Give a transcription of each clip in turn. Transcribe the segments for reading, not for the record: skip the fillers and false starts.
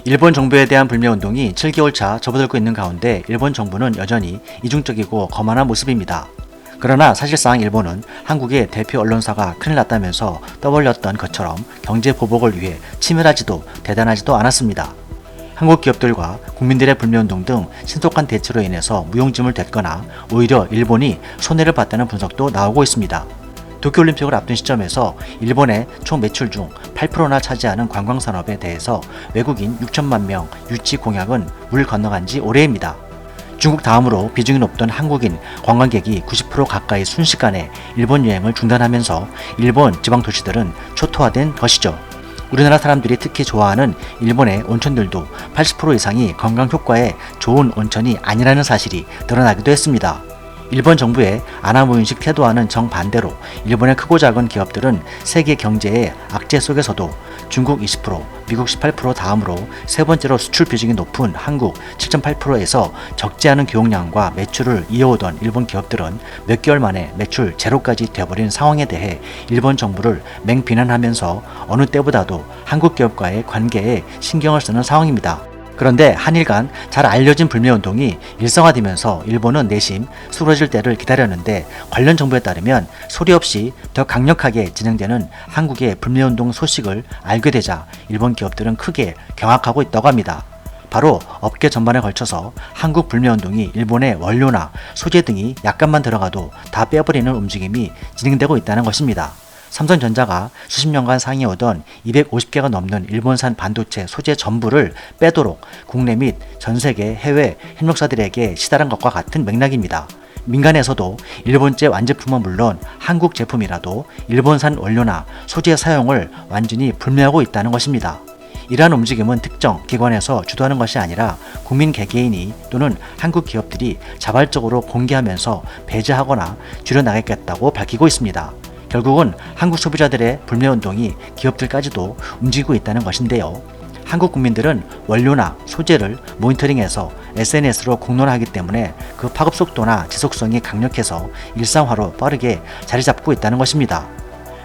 일본 정부에 대한 불매운동이 7개월차 접어들고 있는 가운데 일본 정부는 여전히 이중적이고 거만한 모습입니다. 그러나 사실상 일본은 한국의 대표 언론사가 큰일 났다면서 떠벌렸던 것처럼 경제 보복을 위해 치밀하지도 대단하지도 않았습니다. 한국 기업들과 국민들의 불매운동 등 신속한 대처로 인해서 무용지물 됐거나 오히려 일본이 손해를 봤다는 분석도 나오고 있습니다. 도쿄올림픽을 앞둔 시점에서 일본의 총 매출 중 8%나 차지하는 관광산업에 대해서 외국인 6천만 명 유치 공약은 물 건너간 지 오래입니다. 중국 다음으로 비중이 높던 한국인 관광객이 90% 가까이 순식간에 일본 여행을 중단하면서 일본 지방 도시들은 초토화된 것이죠. 우리나라 사람들이 특히 좋아하는 일본의 온천들도 80% 이상이 관광 효과에 좋은 온천이 아니라는 사실이 드러나기도 했습니다. 일본 정부의 아나무인식 태도와는 정반대로 일본의 크고 작은 기업들은 세계 경제의 악재 속에서도 중국 20%, 미국 18% 다음으로 세 번째로 수출 비중이 높은 한국 7.8%에서 적지 않은 교역량과 매출을 이어오던 일본 기업들은 몇 개월 만에 매출 제로까지 되어버린 상황에 대해 일본 정부를 맹비난하면서 어느 때보다도 한국 기업과의 관계에 신경을 쓰는 상황입니다. 그런데 한일 간 잘 알려진 불매운동이 일상화되면서 일본은 내심 수그러질 때를 기다렸는데 관련 정보에 따르면 소리 없이 더 강력하게 진행되는 한국의 불매운동 소식을 알게 되자 일본 기업들은 크게 경악하고 있다고 합니다. 바로 업계 전반에 걸쳐서 한국 불매운동이 일본의 원료나 소재 등이 약간만 들어가도 다 빼버리는 움직임이 진행되고 있다는 것입니다. 삼성전자가 수십 년간 상해오던 250개가 넘는 일본산 반도체 소재 전부를 빼도록 국내 및 전세계 해외 협력사들에게 시달한 것과 같은 맥락입니다. 민간에서도 일본제 완제품은 물론 한국 제품이라도 일본산 원료나 소재 사용을 완전히 불매하고 있다는 것입니다. 이러한 움직임은 특정 기관에서 주도하는 것이 아니라 국민 개개인이 또는 한국 기업들이 자발적으로 공개하면서 배제하거나 줄여나가겠다고 밝히고 있습니다. 결국은 한국 소비자들의 불매운동이 기업들까지도 움직이고 있다는 것인데요. 한국 국민들은 원료나 소재를 모니터링해서 SNS로 공론화하기 때문에 그 파급 속도나 지속성이 강력해서 일상화로 빠르게 자리 잡고 있다는 것입니다.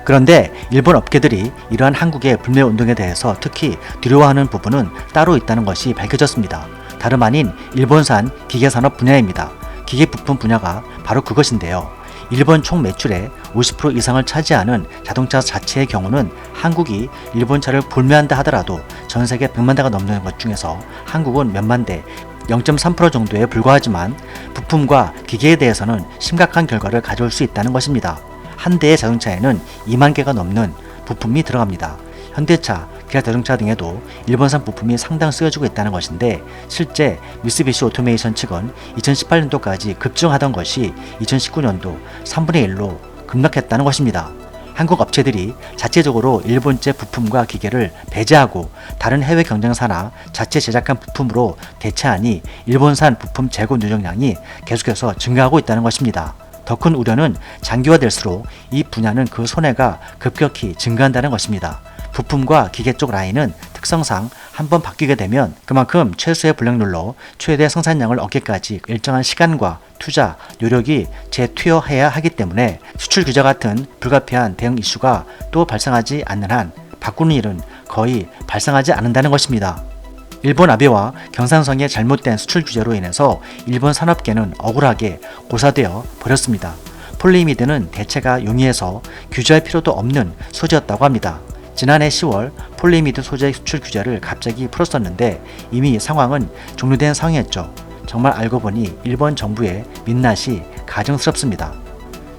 그런데 일본 업계들이 이러한 한국의 불매운동에 대해서 특히 두려워하는 부분은 따로 있다는 것이 밝혀졌습니다. 다름 아닌 일본산 기계산업 분야입니다. 기계 부품 분야가 바로 그것인데요. 일본 총 매출의 50% 이상을 차지하는 자동차 자체의 경우는 한국이 일본 차를 불매한다 하더라도 전 세계 100만 대가 넘는 것 중에서 한국은 몇만 대, 0.3% 정도에 불과하지만 부품과 기계에 대해서는 심각한 결과를 가져올 수 있다는 것입니다. 한 대의 자동차에는 2만 개가 넘는 부품이 들어갑니다. 현대차, 기아 자동차 등에도 일본산 부품이 상당 쓰여지고 있다는 것인데 실제 미쓰비시 오토메이션 측은 2018년도까지 급증하던 것이 2019년도 3분의 1로 급락했다는 것입니다. 한국 업체들이 자체적으로 일본제 부품과 기계를 배제하고 다른 해외 경쟁사나 자체 제작한 부품으로 대체하니 일본산 부품 재고 누적량이 계속해서 증가하고 있다는 것입니다. 더 큰 우려는 장기화될수록 이 분야는 그 손해가 급격히 증가한다는 것입니다. 부품과 기계 쪽 라인은 특성상 한번 바뀌게 되면 그만큼 최소의 불량률로 최대 생산량을 얻기까지 일정한 시간과 투자, 노력이 재투여해야 하기 때문에 수출 규제 같은 불가피한 대응 이슈가 또 발생하지 않는 한 바꾸는 일은 거의 발생하지 않는다는 것입니다. 일본 아베와 경상성의 잘못된 수출 규제로 인해서 일본 산업계는 억울하게 고사되어 버렸습니다. 폴리이미드는 대체가 용이해서 규제할 필요도 없는 소재였다고 합니다. 지난해 10월 폴리이미드 소재 수출 규제를 갑자기 풀었었는데 이미 상황은 종료된 상황이었죠. 정말 알고 보니 일본 정부의 민낯이 가증스럽습니다.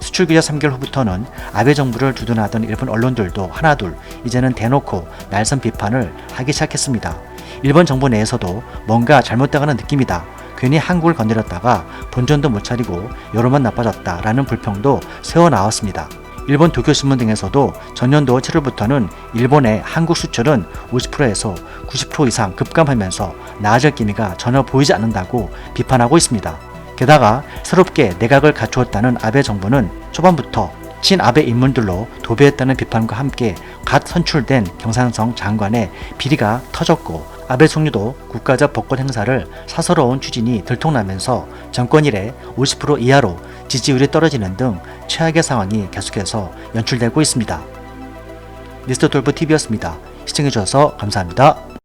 수출 규제 3개월 후부터는 아베 정부를 두둔하던 일본 언론들도 하나둘 이제는 대놓고 날선 비판을 하기 시작했습니다. 일본 정부 내에서도 뭔가 잘못돼가는 느낌이다. 괜히 한국을 건드렸다가 본전도 못 차리고 여론만 나빠졌다라는 불평도 새어나왔습니다. 일본 도쿄신문 등에서도 전년도 7월부터는 일본의 한국 수출은 50%에서 90% 이상 급감하면서 나아질 기미가 전혀 보이지 않는다고 비판하고 있습니다. 게다가 새롭게 내각을 갖추었다는 아베 정부는 초반부터 친아베 인물들로 도배했다는 비판과 함께 갓 선출된 경산성 장관의 비리가 터졌고 아베 총리도 국가적 복권 행사를 사서로운 추진이 들통나면서 정권 이래 50% 이하로 지지율이 떨어지는 등 최악의 상황이 계속해서 연출되고 있습니다. 미스터 돌보 TV였습니다. 시청해주셔서 감사합니다.